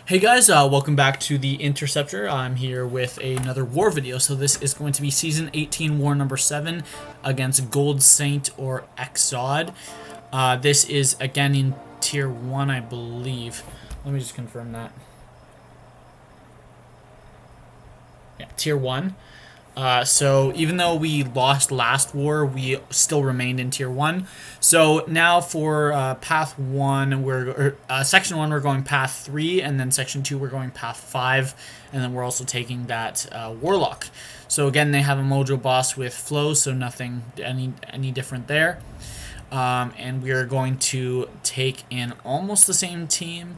Hey guys, welcome back to the Interceptor. I'm here with another war video. So this is going to be Season 18 War number 7 against Gold Saint or Exod. This is again in Tier 1, I believe. Let me just confirm that. Yeah, Tier 1. So even though we lost last war, we still remained in Tier 1. So now for Path 1, Section 1 we're going Path 3, and then Section 2 we're going Path 5, and then we're also taking that Warlock. So again, they have a Mojo boss with flow, so nothing any different there. And we are going to take in almost the same team.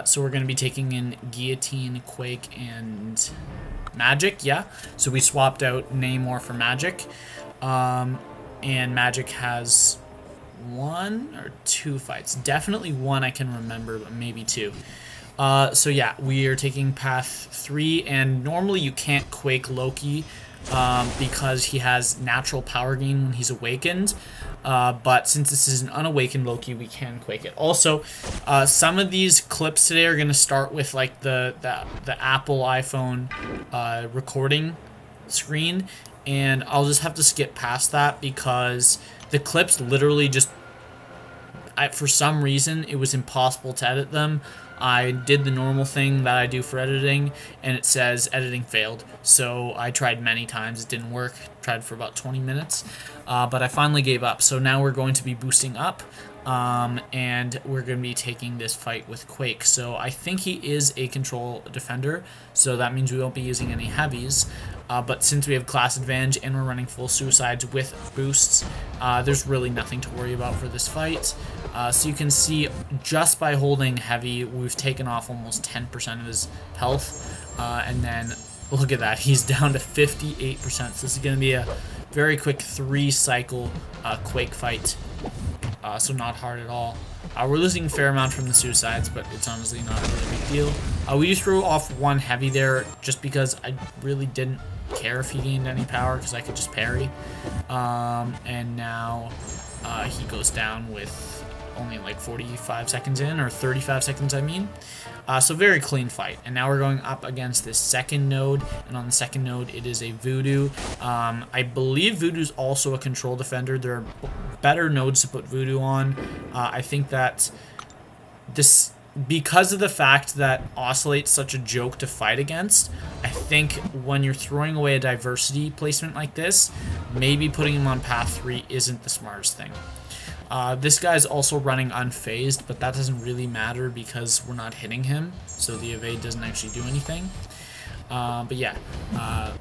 So we're going to be taking in Guillotine, Quake, and Magik, yeah. So we swapped out Namor for Magik. And Magik has 1 or 2 fights. Definitely 1 I can remember, but maybe 2. So yeah, we are taking Path 3, and normally you can't Quake Loki because he has natural power gain when he's awakened. But since this is an unawakened Loki, we can Quake it. Also, some of these clips today are going to start with like the Apple iPhone recording screen, and I'll just have to skip past that because the clips literally just, for some reason, it was impossible to edit them. I did the normal thing that I do for editing, and it says editing failed. So I tried many times. It didn't work. Tried for about 20 minutes, but I finally gave up. So now we're going to be boosting up, and we're going to be taking this fight with Quake. So I think he is a control defender, so that means we won't be using any heavies. But since we have class advantage and we're running full suicides with boosts, there's really nothing to worry about for this fight. So you can see just by holding heavy, we've taken off almost 10% of his health. And then look at that, he's down to 58%. So this is going to be a very quick 3-cycle Quake fight. So not hard at all. We're losing a fair amount from the suicides, but it's honestly not a really big deal. We just threw off 1 heavy there just because I really didn't care if he gained any power because I could just parry. And now he goes down with only like 45 seconds in, or 35 seconds I mean. So very clean fight. And now we're going up against this second node, and on the second node it is a Voodoo. I believe Voodoo's also a control defender. There are better nodes to put Voodoo on. I think that this, because of the fact that Oscillate's such a joke to fight against, I think when you're throwing away a diversity placement like this, maybe putting him on Path 3 isn't the smartest thing. This guy's also running unfazed, but that doesn't really matter because we're not hitting him, so the evade doesn't actually do anything. But yeah,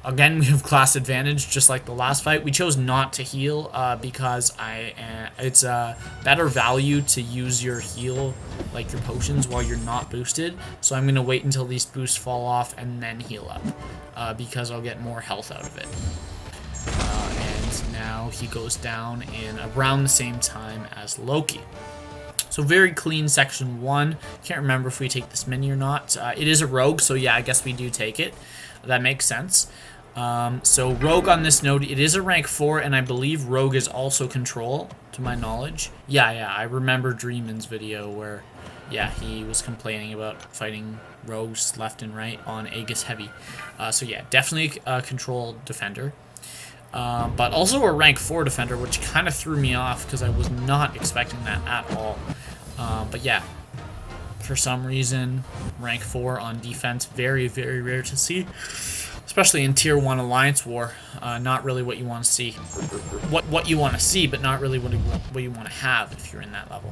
again, we have class advantage, just like the last fight. We chose not to heal because it's a better value to use your heal, like your potions, while you're not boosted. So I'm going to wait until these boosts fall off and then heal up because I'll get more health out of it. And now he goes down in around the same time as Loki. So very clean Section 1. Can't remember if we take this mini or not. It is a rogue, so yeah, I guess we do take it. That makes sense. So rogue on this node, it is a rank 4, and I believe rogue is also control, to my knowledge. Yeah, I remember Dreamin's video where, yeah, he was complaining about fighting rogues left and right on Aegis Heavy. So yeah, definitely a control defender. But also a rank 4 defender, which kind of threw me off because I was not expecting that at all. But yeah, for some reason, rank 4 on defense, very, very rare to see, especially in Tier 1 Alliance War. Not really what you want to see. What you want to see, but not really what you want to have if you're in that level.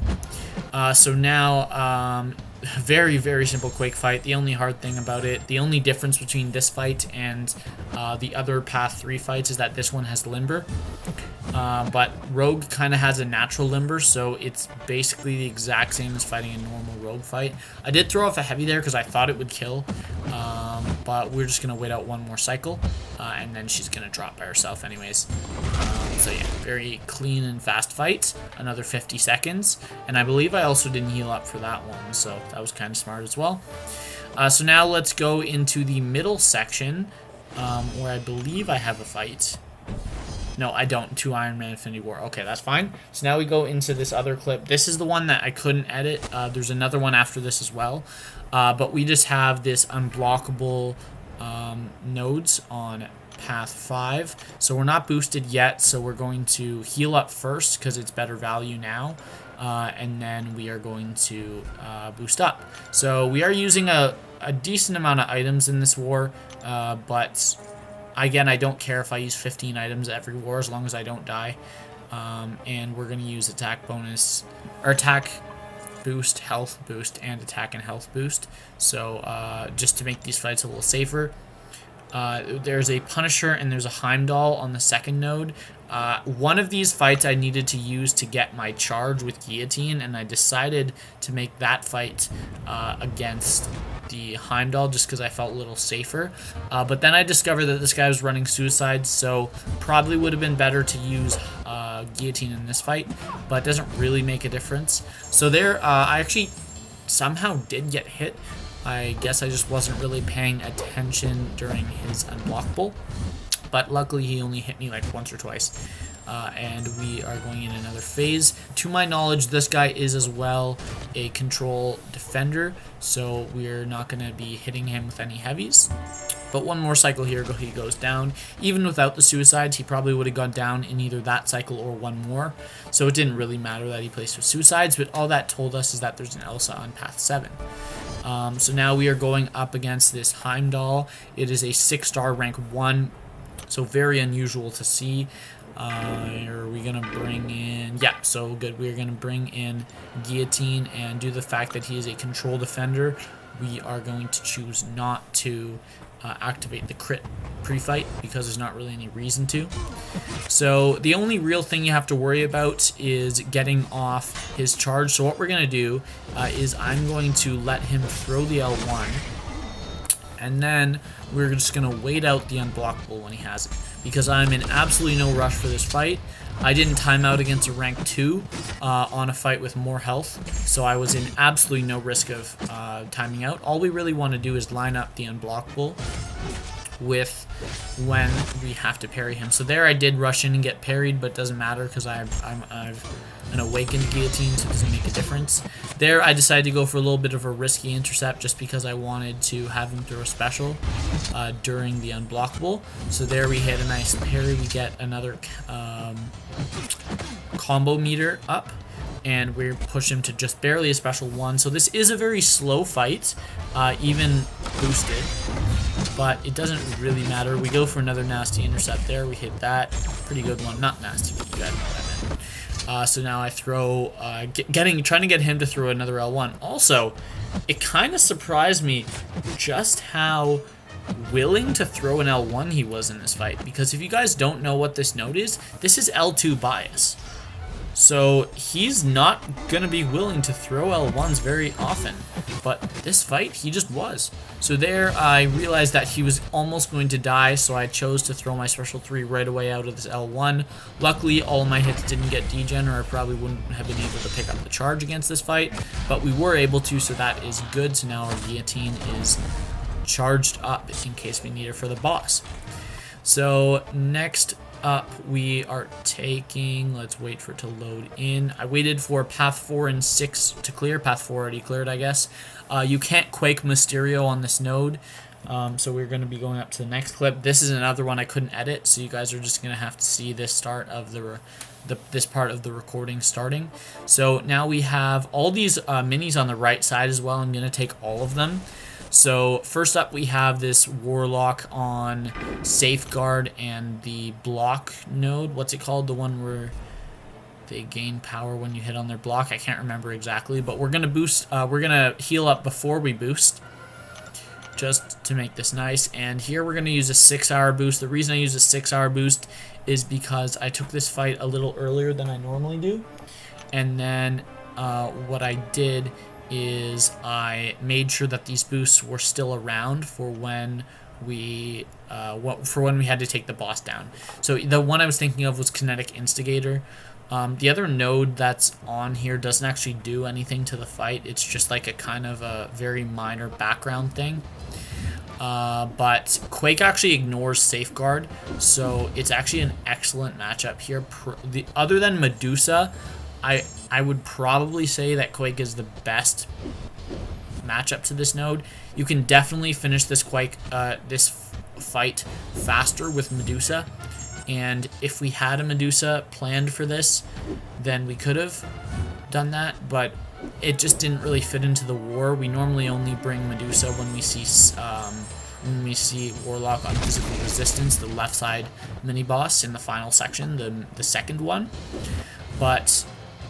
So now, very, very simple Quake fight. The only hard thing about it, the only difference between this fight and the other Path 3 fights is that this one has Limber. But Rogue kind of has a natural Limber, so it's basically the exact same as fighting a normal Rogue fight. I did throw off a heavy there because I thought it would kill, but we're just going to wait out 1 more cycle, and then she's going to drop by herself anyways. So yeah, very clean and fast fight. Another 50 seconds, and I believe I also didn't heal up for that one, so that was kind of smart as well. So now let's go into the middle section, where I believe I have a fight. No, I don't. 2 Iron Man Infinity War. Okay, that's fine. So now we go into this other clip. This is the one that I couldn't edit. There's another one after this as well. But we just have this unblockable nodes on path 5. So we're not boosted yet, so we're going to heal up first because it's better value now. And then we are going to boost up. So we are using a decent amount of items in this war, but again, I don't care if I use 15 items every war as long as I don't die. And we're going to use attack bonus, or attack boost, health boost, and attack and health boost. So just to make these fights a little safer. There's a Punisher and there's a Heimdall on the second node. One of these fights I needed to use to get my charge with Guillotine, and I decided to make that fight against the Heimdall just because I felt a little safer. But then I discovered that this guy was running Suicide, so probably would have been better to use Guillotine in this fight, but it doesn't really make a difference. So there, I actually somehow did get hit. I guess I just wasn't really paying attention during his unblockable, but luckily he only hit me like once or twice. And we are going in another phase. To my knowledge, this guy is as well a control defender, so we're not going to be hitting him with any heavies. But one more cycle here, he goes down. Even without the suicides, he probably would have gone down in either that cycle or one more. So it didn't really matter that he placed with suicides, but all that told us is that there's an Elsa on path 7. So now we are going up against this Heimdall. It is a 6-star rank 1, so very unusual to see. Are we going to bring in... Yeah, so good. We're going to bring in Guillotine, and due to the fact that he is a control defender, we are going to choose not to activate the crit pre-fight because there's not really any reason to. So the only real thing you have to worry about is getting off his charge. So what we're going to do is I'm going to let him throw the L1, and then we're just going to wait out the unblockable when he has it, because I'm in absolutely no rush for this fight. I didn't time out against a rank 2 on a fight with more health, so I was in absolutely no risk of timing out. All we really want to do is line up the unblockable with when we have to parry him. So there I did rush in and get parried, but it doesn't matter because I've an awakened guillotine, so it doesn't make a difference. There I decided to go for a little bit of a risky intercept just because I wanted to have him throw a special during the unblockable. So there we hit a nice parry. We get another combo meter up, and we push him to just barely a special 1. So this is a very slow fight, even boosted, but it doesn't really matter. We go for another nasty intercept there. We hit that. Pretty good one. Not nasty, but you guys know what I meant. So now I throw, trying to get him to throw another L1. Also, it kind of surprised me just how willing to throw an L1 he was in this fight, because if you guys don't know what this node is, this is L2 bias. So he's not going to be willing to throw L1s very often, but this fight he just was. So there I realized that he was almost going to die, so I chose to throw my special 3 right away out of this L1. Luckily all of my hits didn't get degen, or I probably wouldn't have been able to pick up the charge against this fight, but we were able to, so that is good. So now our guillotine is charged up in case we need it for the boss. So next up we are taking, let's wait for it to load in. I waited for path 4 and 6 to clear. Path 4 already cleared, I guess. You can't Quake Mysterio on this node, so we're going to be going up to the next clip. This is another one I couldn't edit, so you guys are just going to have to see this start of this part of the recording starting. So now we have all these minis on the right side as well. I'm going to take all of them. So first up we have this Warlock on Safeguard and the block node. What's it called? The one where they gain power when you hit on their block. I can't remember exactly, but we're gonna boost. We're gonna heal up before we boost, just to make this nice. And here we're gonna use a 6-hour boost. The reason I use a 6-hour boost is because I took this fight a little earlier than I normally do, and then what I did is I made sure that these boosts were still around for when we had to take the boss down. So the one I was thinking of was Kinetic Instigator. The other node that's on here doesn't actually do anything to the fight. It's just like a kind of a very minor background thing. But Quake actually ignores Safeguard, so it's actually an excellent matchup here. Other than Medusa, I would probably say that Quake is the best matchup to this node. You can definitely finish this Quake, this fight faster with Medusa, and if we had a Medusa planned for this, then we could have done that, but it just didn't really fit into the war. We normally only bring Medusa when we see Warlock on physical resistance, the left side mini boss in the final section, the second one. But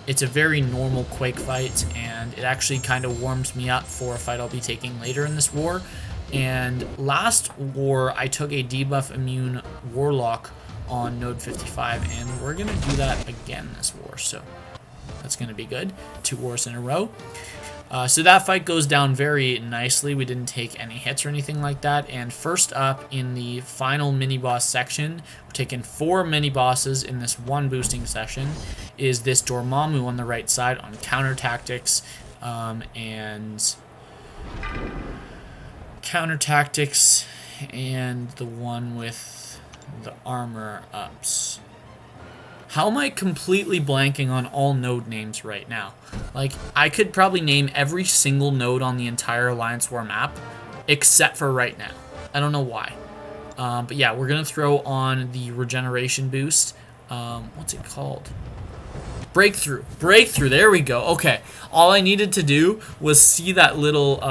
it's a very normal Quake fight, and it actually kind of warms me up for a fight I'll be taking later in this war. And last war, I took a debuff immune Warlock on node 55, and we're gonna do that again this war, so that's going to be good. 2 wars in a row. So that fight goes down very nicely. We didn't take any hits or anything like that. And first up in the final mini-boss section, we're taking 4 mini-bosses in this one boosting session, is this Dormammu on the right side on counter tactics, and the one with the armor ups. How am I completely blanking on all node names right now? Like, I could probably name every single node on the entire Alliance War map, except for right now. I don't know why. But yeah, we're going to throw on the regeneration boost. What's it called? Breakthrough. Breakthrough. There we go. Okay. All I needed to do was see that little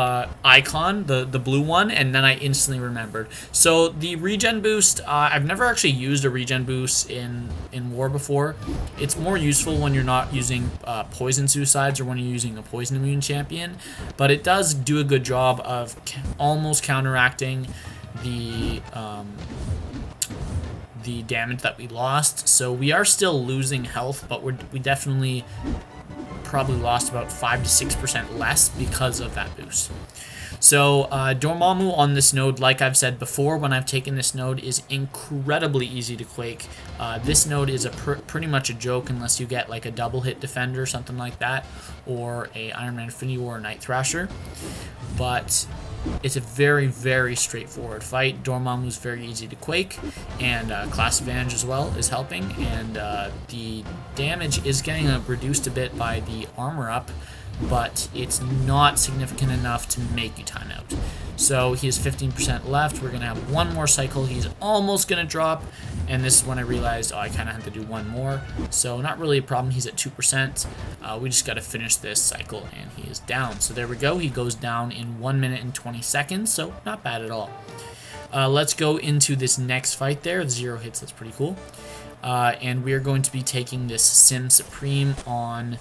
icon, the blue one, and then I instantly remembered. So the regen boost, I've never actually used a regen boost in war before. It's more useful when you're not using poison suicides or when you're using a poison immune champion, but it does do a good job of almost counteracting the damage that we lost. So we are still losing health, but we definitely probably lost about 5 to 6% less because of that boost. So Dormammu on this node, like I've said before when I've taken this node, is incredibly easy to Quake. This node is pretty much a joke unless you get like a double hit defender or something like that, or a Iron Man Infinity War Night Thrasher. But it's a very, very straightforward fight. Dormammu's very easy to Quake, and class advantage as well is helping, and the damage is getting reduced a bit by the armor up, but it's not significant enough to make you time out. So he has 15% left. We're going to have one more cycle. He's almost going to drop, and this is when I realized, I kind of have to do one more. So not really a problem. He's at 2%. We just got to finish this cycle, and he is down. So there we go. He goes down in 1 minute and 20 seconds, so not bad at all. Let's go into this next fight there. 0 hits, that's pretty cool. And we are going to be taking this Sim Supreme on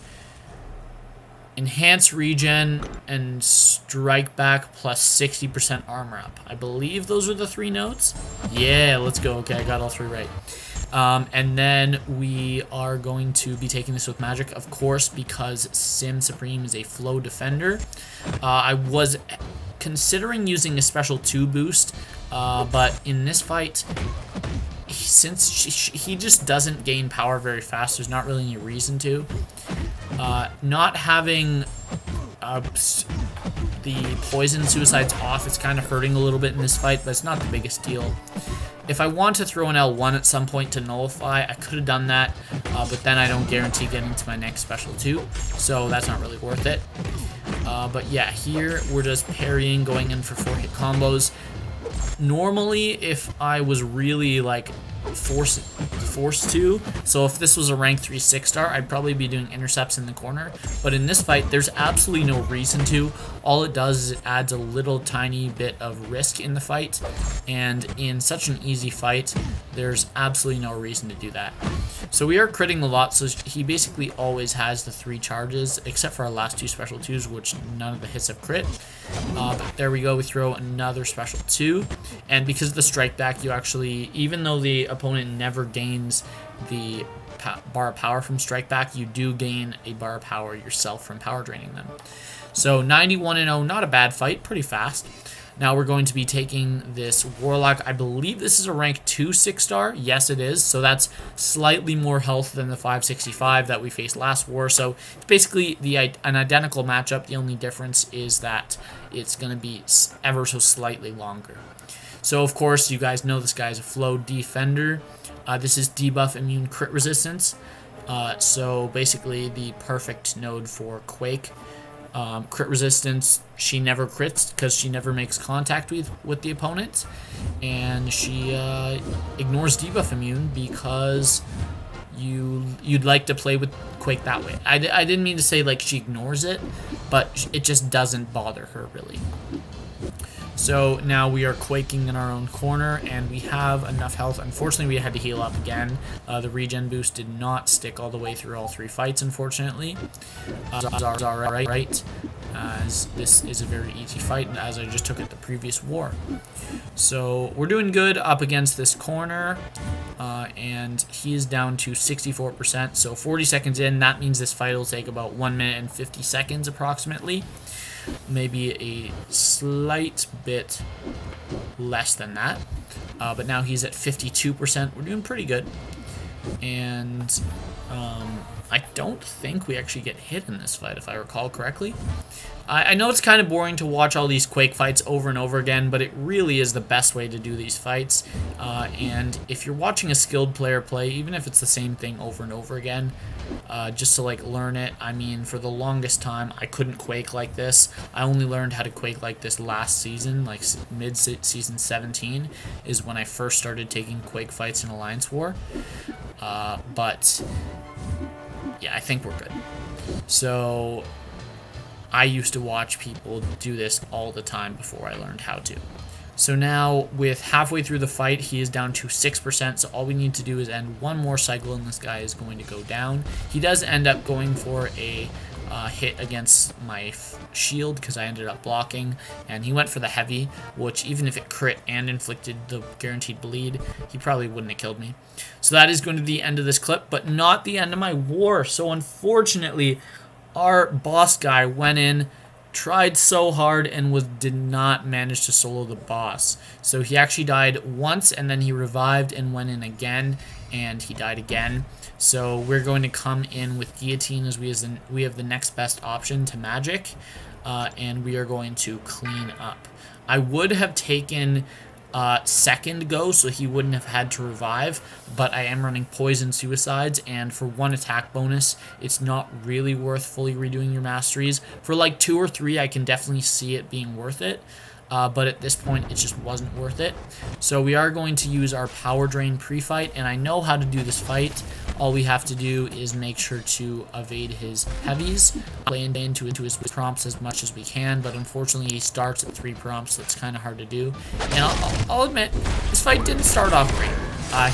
Enhanced Regen and Strike Back plus 60% armor up. I believe those are the 3 nodes. Yeah, let's go. Okay, I got all 3 right. And then we are going to be taking this with Magik, of course, because Sim Supreme is a flow defender. I was considering using a special 2 boost, but in this fight, since he just doesn't gain power very fast, there's not really any reason to. Not having the poison suicides off, it's kind of hurting a little bit in this fight, but it's not the biggest deal. If I want to throw an L1 at some point to nullify, I could have done that, but then I don't guarantee getting to my next special 2, so that's not really worth it. But yeah, here we're just parrying, going in for 4-hit combos. Normally, if I was really like forced to, so if this was a rank 3 6-star, I'd probably be doing intercepts in the corner, but in this fight there's absolutely no reason to. All it does is it adds a little tiny bit of risk in the fight, and in such an easy fight there's absolutely no reason to do that. So we are critting a lot, so he basically always has the 3 charges, except for our last 2 special 2s, which none of the hits have crit. But there we go, we throw another special 2, and because of the strike back, you actually, even though the opponent never gains the bar of power from strike back, you do gain a bar of power yourself from power draining them. So 91-0, not a bad fight, pretty fast. Now we're going to be taking this Warlock. I believe this is a rank 2 6-star. Yes, it is. So that's slightly more health than the 565 that we faced last war. So it's basically an identical matchup. The only difference is that it's going to be ever so slightly longer. So, of course, you guys know this guy is a flow defender. This is debuff immune crit resistance. So basically the perfect node for Quake. Crit resistance, she never crits because she never makes contact with the opponent, and she ignores debuff immune because you'd like to play with Quake that way. I didn't mean to say like she ignores it, but it just doesn't bother her really. So now we are quaking in our own corner, and we have enough health. Unfortunately, we had to heal up again. The regen boost did not stick all the way through all 3 fights, unfortunately. Right, as this is a very easy fight, as I just took it the previous war. So we're doing good up against this corner, and he is down to 64%. So 40 seconds in, that means this fight will take about 1 minute and 50 seconds approximately. Maybe a slight bit less than that, but now he's at 52%. We're doing pretty good, and I don't think we actually get hit in this fight, if I recall correctly. I know it's kind of boring to watch all these Quake fights over and over again, but it really is the best way to do these fights. And if you're watching a skilled player play, even if it's the same thing over and over again, just to like learn it. I mean, for the longest time, I couldn't Quake like this. I only learned how to Quake like this last season, like mid-season 17, is when I first started taking Quake fights in Alliance War. But yeah, I think we're good. So I used to watch people do this all the time before I learned how to. So now, with halfway through the fight, he is down to 6%, so all we need to do is end one more cycle, and this guy is going to go down. He does end up going for a hit against my shield, because I ended up blocking, and he went for the heavy, which even if it crit and inflicted the guaranteed bleed, he probably wouldn't have killed me. So that is going to be the end of this clip, but not the end of my war. So unfortunately, our boss guy went in, tried so hard, and did not manage to solo the boss. So he actually died once, and then he revived and went in again, and he died again. So we're going to come in with Guillotine as we have the next best option to Magik, and we are going to clean up. I would have taken second go, so he wouldn't have had to revive, but I am running poison suicides, and for 1 attack bonus, it's not really worth fully redoing your masteries. For like 2 or 3, I can definitely see it being worth it, but at this point, it just wasn't worth it. So we are going to use our power drain pre-fight, and I know how to do this fight. All we have to do is make sure to evade his heavies, play into his prompts as much as we can, but unfortunately he starts at 3 prompts, so it's kind of hard to do. And I'll admit, this fight didn't start off great.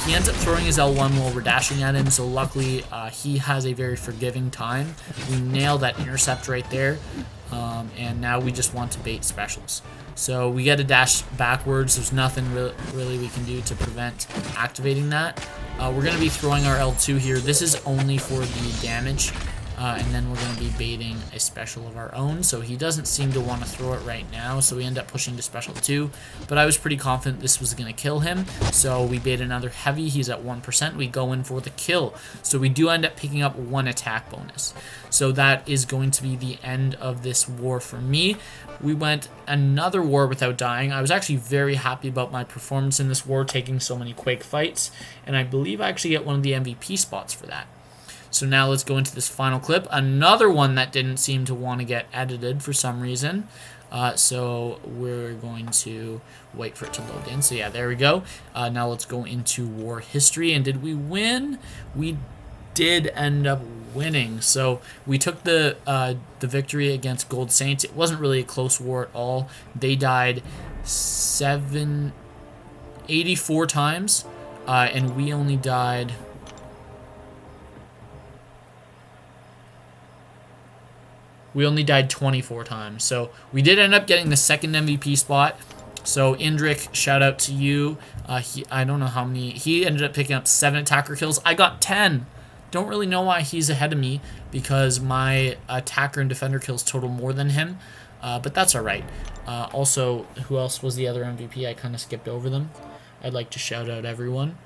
He ends up throwing his L1 while we're dashing at him, so luckily he has a very forgiving time. We nailed that intercept right there, and now we just want to bait specials. So we get a dash backwards. There's nothing really we can do to prevent activating that. We're going to be throwing our L2 here. This is only for the damage, and then we're going to be baiting a special of our own. So he doesn't seem to want to throw it right now, so we end up pushing to special 2. But I was pretty confident this was going to kill him, so we bait another heavy. He's at 1%. We go in for the kill. So we do end up picking up 1 attack bonus. So that is going to be the end of this war for me. We went another war without dying. I was actually very happy about my performance in this war, taking so many Quake fights, and I believe I actually get one of the MVP spots for that. So now let's go into this final clip. Another one that didn't seem to want to get edited for some reason. So we're going to wait for it to load in. So yeah, there we go. Now let's go into war history. And did we win? We did end up winning. So we took the victory against Gold Saints. It wasn't really a close war at all. They died 84 times, and we only died... We only died 24 times. So we did end up getting the second MVP spot. So Indrik, shout out to you. I don't know how many. He ended up picking up 7 attacker kills. I got 10. don't really know why he's ahead of me, because my attacker and defender kills total more than him, but that's alright. Also, who else was the other MVP? I kind of skipped over them. I'd like to shout out everyone.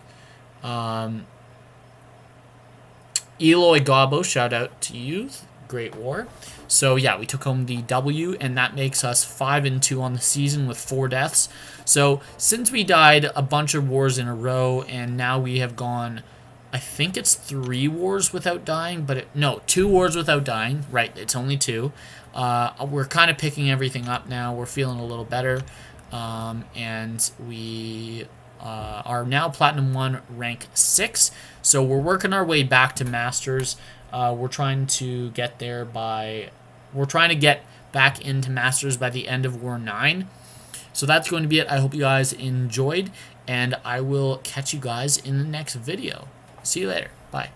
Eloy Gobbo, shout out to you. Great war. So yeah, we took home the W, and that makes us 5-2 on the season with 4 deaths. So since we died a bunch of wars in a row, and now we have gone, I think it's 3 wars without dying, but no, 2 wars without dying. Right, it's only 2. We're kind of picking everything up now. We're feeling a little better, and we are now Platinum 1, rank 6. So we're working our way back to Masters. We're trying to get there by... We're trying to get back into Masters by the end of War 9. So that's going to be it. I hope you guys enjoyed, and I will catch you guys in the next video. See you later. Bye.